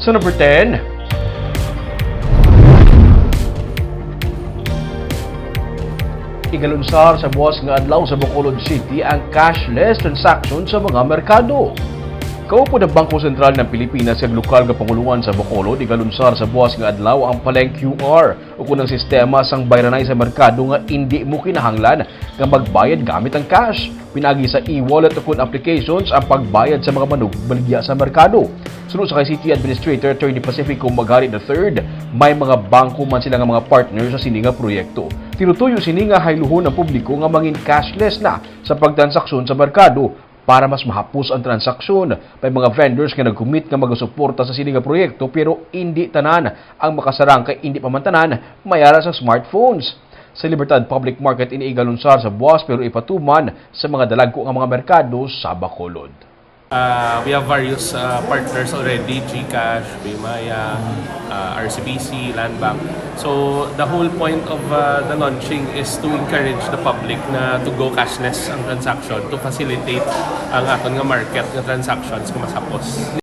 Sa number 10, igalunsar sa buwas nga adlaw sa Bacolod City ang cashless transaction sa mga merkado. Kaupo ng Bangko Sentral ng Pilipinas sa lokal nga panguluan sa Bacolod, igalunsar sa buwas nga adlaw ang paleng QR o kunang sistema sang bayranay sa merkado nga hindi mo kinahanglan nga magbayad gamit ang cash. Pinagi sa e-wallet o kun applications ang pagbayad sa mga manugbaligya sa merkado. Sunod sa kay City Administrator Attorney Pacifico Magari III, may mga bangko man sila nga mga partner sa sininga proyekto. Tinutuyo sininga hayluhon ng publiko nga mangin cashless na sa pagtransaksyon sa merkado para mas mahapos ang transaksyon. May mga vendors nga nag-commit nga magasuporta sa sininga proyekto pero hindi tanan ang makasarang kay hindi pamantanan mayara sa smartphones. Sa Libertad Public Market iniigalunsar sa buwas pero ipatuman sa mga dalagko nga mga merkado sa Bacolod. We have various partners already, GCash, Paymaya, RCBC, Land Bank. So the whole point of the launching is to encourage the public na to go cashless ang transaction to facilitate ang aton nga market nga transactions kung masapos.